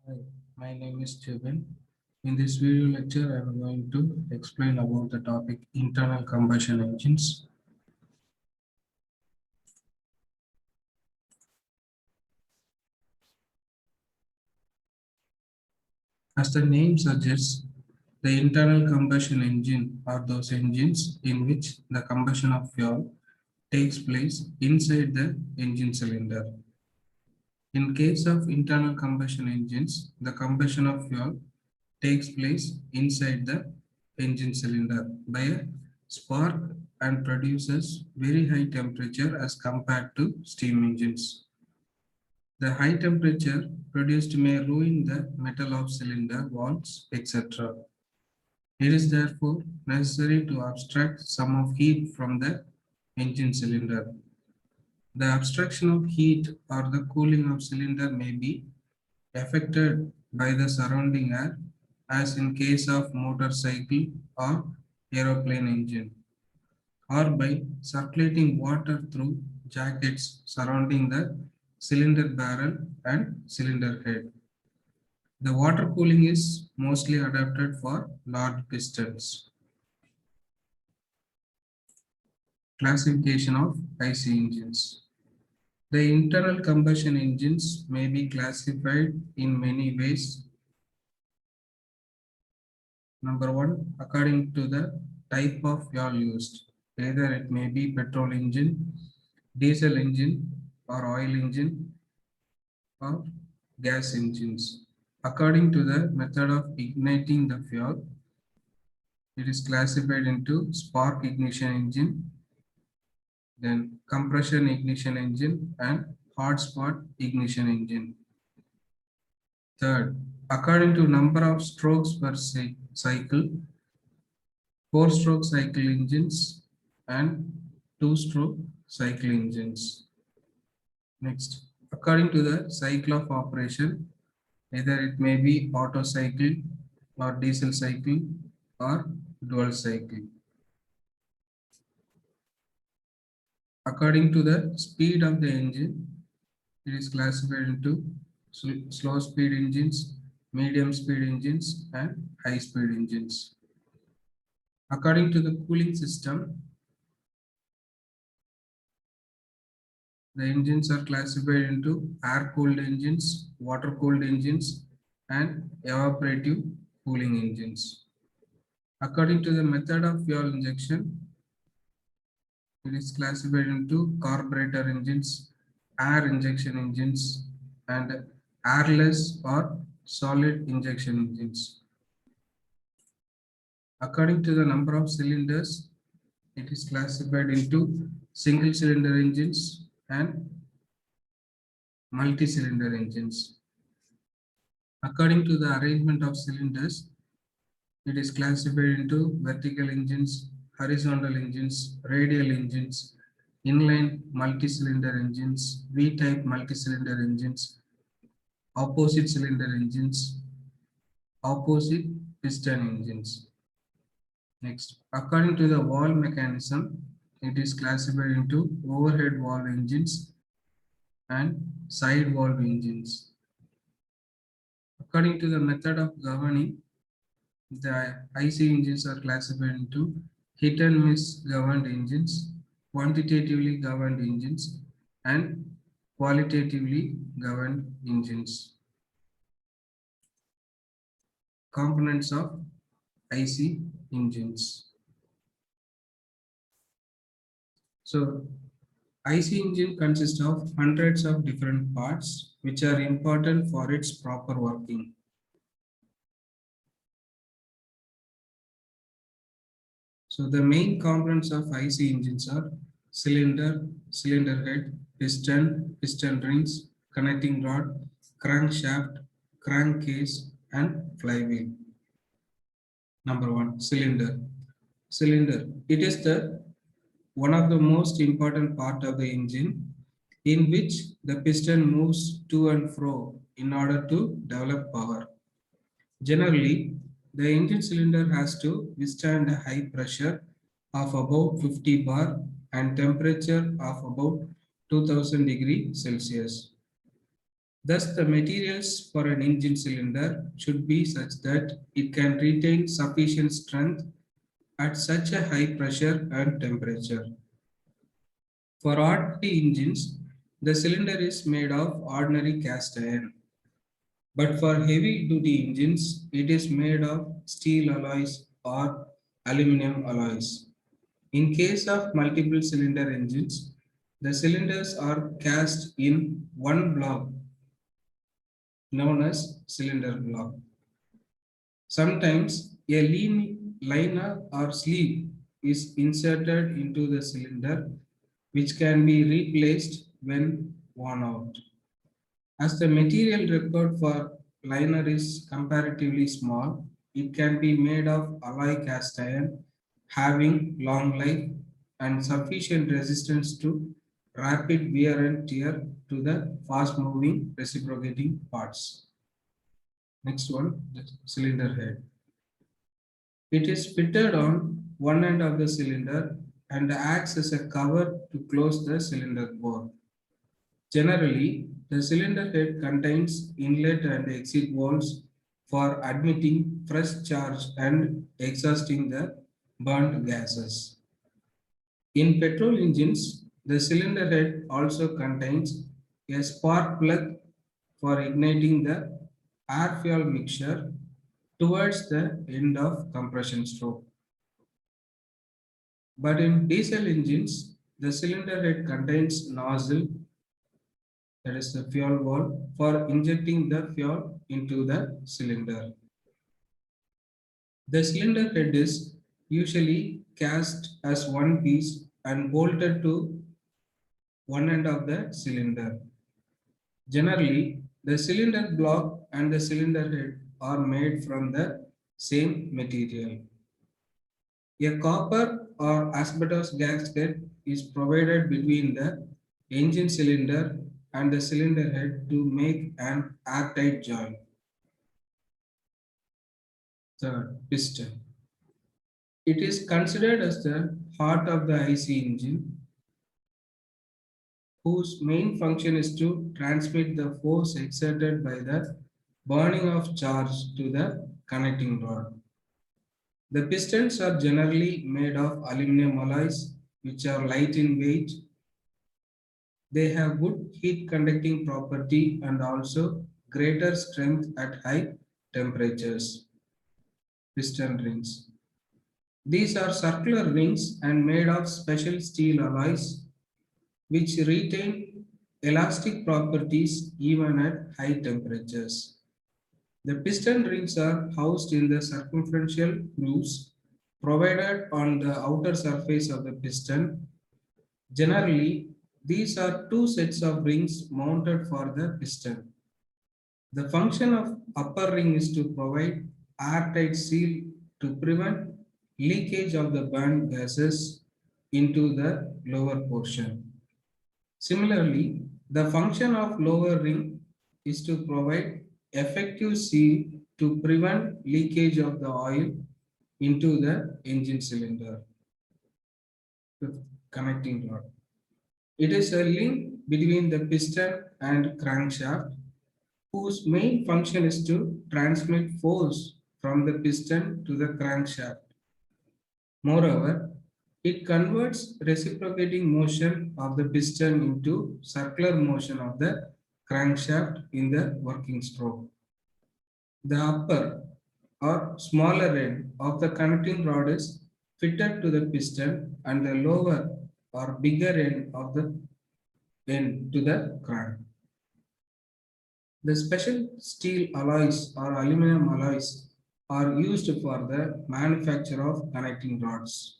Hi, my name is Jebin. In this video lecture, I am going to explain about the topic internal combustion engines. As the name suggests, the internal combustion engine are those engines in which the combustion of fuel takes place inside the engine cylinder. In case of internal combustion engines, the combustion of fuel takes place inside the engine cylinder by a spark and produces very high temperature as compared to steam engines. The high temperature produced may ruin the metal of cylinder walls, etc. It is therefore necessary to abstract some of heat from the engine cylinder. The abstraction of heat or the cooling of cylinder may be affected by the surrounding air, as in case of motorcycle or aeroplane engine, or by circulating water through jackets surrounding the cylinder barrel and cylinder head. The water cooling is mostly adapted for large pistons. Classification of IC engines. The internal combustion engines may be classified in many ways. Number one, according to the type of fuel used. Either it may be petrol engine, diesel engine, or oil engine, or gas engines. According to the method of igniting the fuel, it is classified into spark ignition engine, then compression ignition engine, and hot spot ignition engine. Third, according to number of strokes per cycle, 4-stroke cycle engines and 2-stroke cycle engines. Next, according to the cycle of operation, either it may be Otto cycle or diesel cycle or dual cycle. According to the speed of the engine, it is classified into slow speed engines, medium speed engines, and high speed engines. According to the cooling system, the engines are classified into air-cooled engines, water-cooled engines, and evaporative cooling engines. According to the method of fuel injection, it is classified into carburetor engines, air injection engines, and airless or solid injection engines. According to the number of cylinders, it is classified into single cylinder engines and multi-cylinder engines. According to the arrangement of cylinders, it is classified into vertical engines, horizontal engines, radial engines, inline multi-cylinder engines, V-type multi-cylinder engines, opposite cylinder engines, opposite piston engines. Next, according to the valve mechanism, it is classified into overhead valve engines and side valve engines. According to the method of governing, the IC engines are classified into hit and miss governed engines, quantitatively governed engines, and qualitatively governed engines. Components of IC engines. So, IC engine consists of hundreds of different parts which are important for its proper working. So the main components of IC engines are cylinder, cylinder head, piston, piston rings, connecting rod, crankshaft, crankcase, and flywheel. Number one, cylinder. Cylinder. It is the one of the most important part of the engine in which the piston moves to and fro in order to develop power. Generally, the engine cylinder has to withstand a high pressure of about 50 bar and temperature of about 2000 degrees Celsius. Thus, the materials for an engine cylinder should be such that it can retain sufficient strength at such a high pressure and temperature. For ordinary engines, the cylinder is made of ordinary cast iron. But for heavy duty engines, it is made of steel alloys or aluminum alloys. In case of multiple cylinder engines, the cylinders are cast in one block known as cylinder block. Sometimes a liner or sleeve is inserted into the cylinder, which can be replaced when worn out. As the material required for liner is comparatively small, it can be made of alloy cast iron having long life and sufficient resistance to rapid wear and tear to the fast moving reciprocating parts. Next one, the cylinder head. It is fitted on one end of the cylinder and acts as a cover to close the cylinder bore. Generally, the cylinder head contains inlet and exit valves for admitting fresh charge and exhausting the burnt gases. In petrol engines, the cylinder head also contains a spark plug for igniting the air fuel mixture towards the end of compression stroke. But in diesel engines, the cylinder head contains nozzle, that is the fuel valve, for injecting the fuel into the cylinder. The cylinder head is usually cast as one piece and bolted to one end of the cylinder. Generally, the cylinder block and the cylinder head are made from the same material. A copper or asbestos gasket is provided between the engine cylinder and the cylinder head to make an airtight joint. Third, piston. It is considered as the heart of the IC engine, whose main function is to transmit the force exerted by the burning of charge to the connecting rod. The pistons are generally made of aluminum alloys, which are light in weight. They have good heat conducting property and also greater strength at high temperatures. Piston rings. These are circular rings and made of special steel alloys which retain elastic properties even at high temperatures. The piston rings are housed in the circumferential grooves provided on the outer surface of the piston. Generally, these are two sets of rings mounted for the piston. The function of upper ring is to provide airtight seal to prevent leakage of the burnt gases into the lower portion. Similarly, the function of lower ring is to provide effective seal to prevent leakage of the oil into the engine cylinder. Fifth, connecting rod. It is a link between the piston and crankshaft whose main function is to transmit force from the piston to the crankshaft. Moreover, it converts reciprocating motion of the piston into circular motion of the crankshaft in the working stroke. The upper or smaller end of the connecting rod is fitted to the piston and the lower or bigger end of the end to the crank. The special steel alloys or aluminum alloys are used for the manufacture of connecting rods.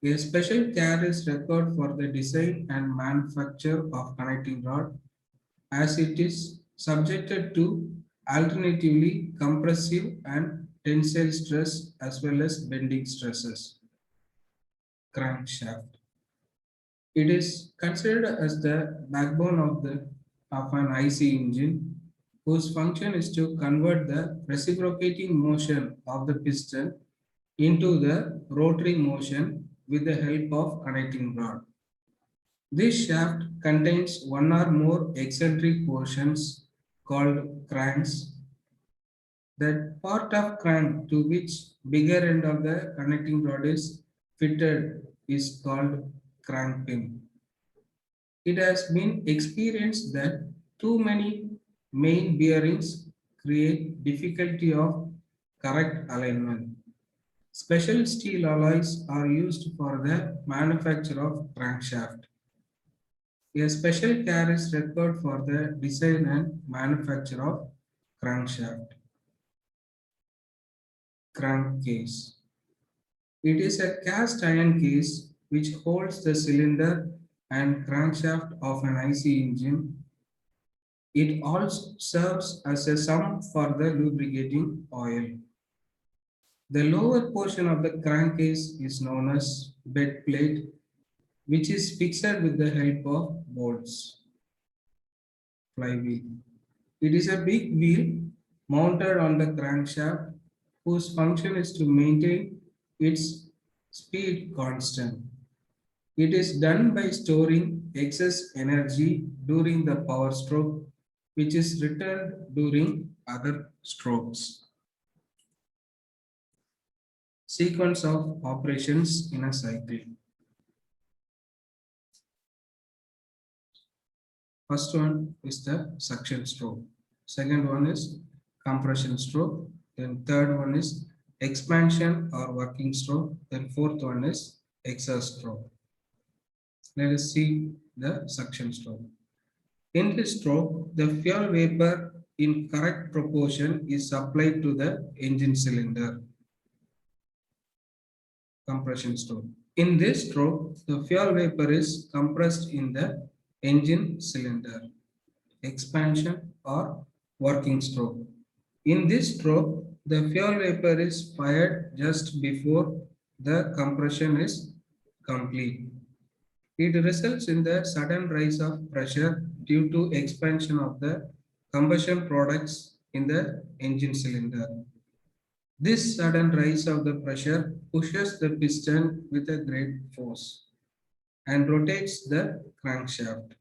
A special care is required for the design and manufacture of connecting rod as it is subjected to alternatively compressive and tensile stress as well as bending stresses. Crankshaft. It is considered as the backbone of an IC engine whose function is to convert the reciprocating motion of the piston into the rotary motion with the help of connecting rod. This shaft contains one or more eccentric portions called cranks. That part of crank to which bigger end of the connecting rod is fitted is called crank pin. It has been experienced that too many main bearings create difficulty of correct alignment. Special steel alloys are used for the manufacture of crankshaft. A special care is required for the design and manufacture of crankshaft. Crankcase. It is a cast iron case which holds the cylinder and crankshaft of an IC engine. It also serves as a sump for the lubricating oil. The lower portion of the crankcase is known as bed plate, which is fixed with the help of bolts. Flywheel. It is a big wheel mounted on the crankshaft whose function is to maintain its speed constant. It is done by storing excess energy during the power stroke, which is returned during other strokes. Sequence of operations in a cycle. First one is the suction stroke. Second one is compression stroke. Then third one is expansion or working stroke. Then fourth one is exhaust stroke. Let us see the suction stroke. In this stroke, the fuel vapor in correct proportion is supplied to the engine cylinder. Compression stroke. In this stroke, the fuel vapor is compressed in the engine cylinder. Expansion or working stroke. In this stroke, the fuel vapor is fired just before the compression is complete. It results in the sudden rise of pressure due to expansion of the combustion products in the engine cylinder. This sudden rise of the pressure pushes the piston with a great force and rotates the crankshaft.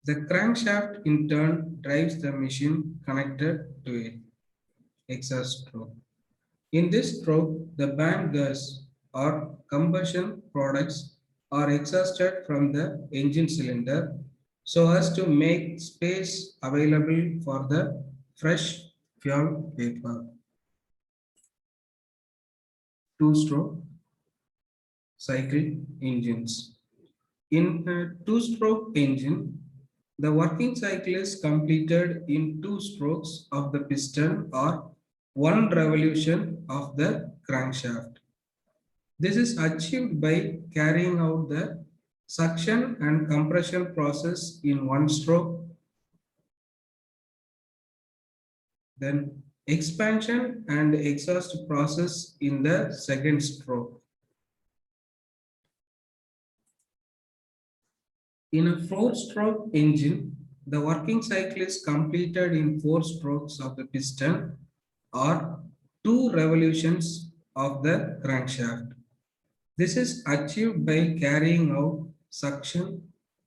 The crankshaft in turn drives the machine connected to it. Exhaust stroke. In this stroke, the burn gas or combustion products are exhausted from the engine cylinder so as to make space available for the fresh fuel vapor. Two-stroke cycle engines. In a two-stroke engine, the working cycle is completed in two strokes of the piston or one revolution of the crankshaft. This is achieved by carrying out the suction and compression process in one stroke, then expansion and exhaust process in the second stroke. In a four-stroke engine, the working cycle is completed in four strokes of the piston or two revolutions of the crankshaft. This is achieved by carrying out suction,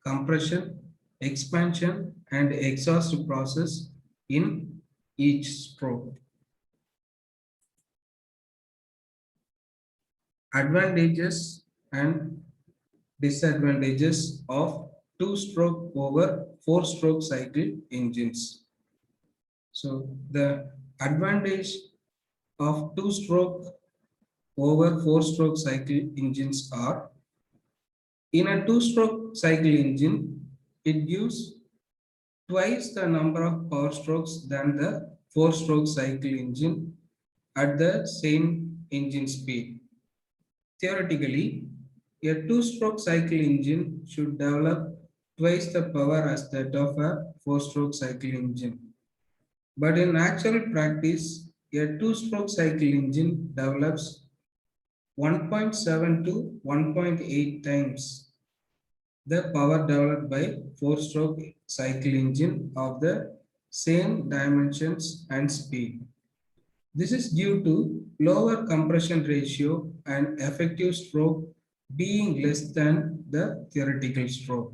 compression, expansion, and exhaust process in each stroke. Advantages and disadvantages of two-stroke over four-stroke cycle engines. So the advantage of two-stroke over four-stroke cycle engines are: in a two-stroke cycle engine, it gives twice the number of power strokes than the four-stroke cycle engine at the same engine speed. Theoretically, a two-stroke cycle engine should develop twice the power as that of a four-stroke cycle engine. But in actual practice, a two-stroke cycle engine develops 1.7 to 1.8 times the power developed by four-stroke cycle engine of the same dimensions and speed. This is due to lower compression ratio and effective stroke being less than the theoretical stroke.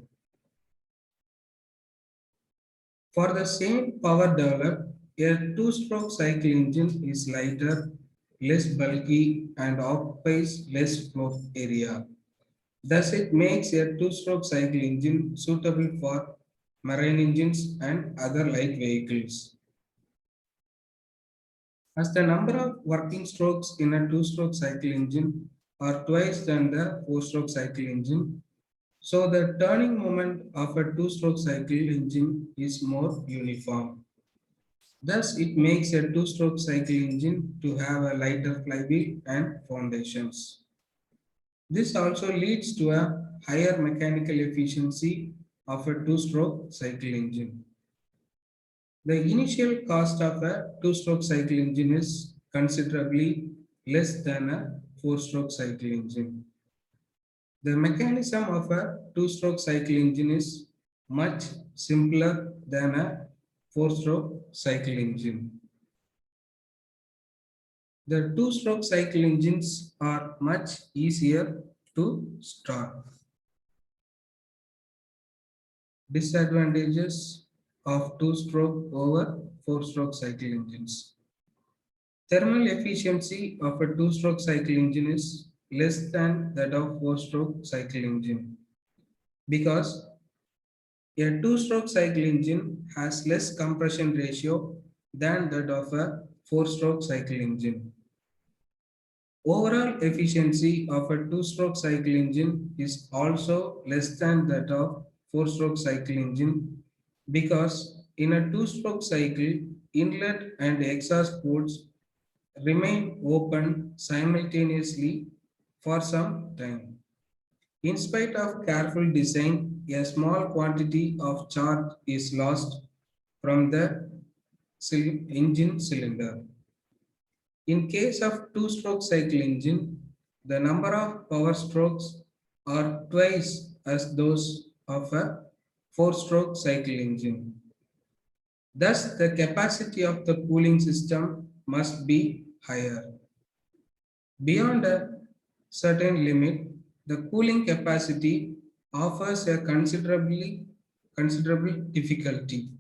For the same power developed, a two-stroke cycle engine is lighter, less bulky, and occupies less floor area. Thus, it makes a two-stroke cycle engine suitable for marine engines and other light vehicles. As the number of working strokes in a two-stroke cycle engine are twice than the four-stroke cycle engine, so the turning moment of a two-stroke cycle engine is more uniform. Thus, it makes a two-stroke cycle engine to have a lighter flywheel and foundations. This also leads to a higher mechanical efficiency of a two-stroke cycle engine. The initial cost of a two-stroke cycle engine is considerably less than a four-stroke cycle engine. The mechanism of a two-stroke cycle engine is much simpler than a four-stroke cycle engine. The two-stroke cycle engines are much easier to start. Disadvantages of two-stroke over four-stroke cycle engines. Thermal efficiency of a two-stroke cycle engine is less than that of four-stroke cycle engine because a two-stroke cycle engine has less compression ratio than that of a four-stroke cycle engine. Overall efficiency of a two-stroke cycle engine is also less than that of four-stroke cycle engine because in a two-stroke cycle, inlet and exhaust ports remain open simultaneously for some time. In spite of careful design, a small quantity of charge is lost from the engine cylinder. In case of two-stroke cycle engine, the number of power strokes are twice as those of a four-stroke cycle engine. Thus, the capacity of the cooling system must be higher. Beyond a certain limit, the cooling capacity offers a considerable difficulty.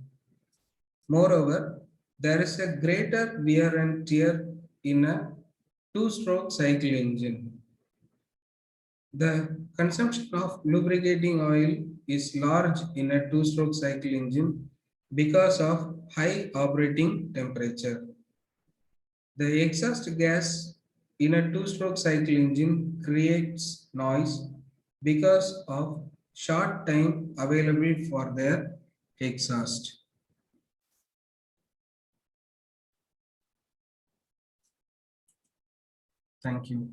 Moreover, there is a greater wear and tear in a two-stroke cycle engine. The consumption of lubricating oil is large in a two-stroke cycle engine because of high operating temperature. The exhaust gas in a two-stroke cycle engine creates noise because of short time available for their exhaust. Thank you.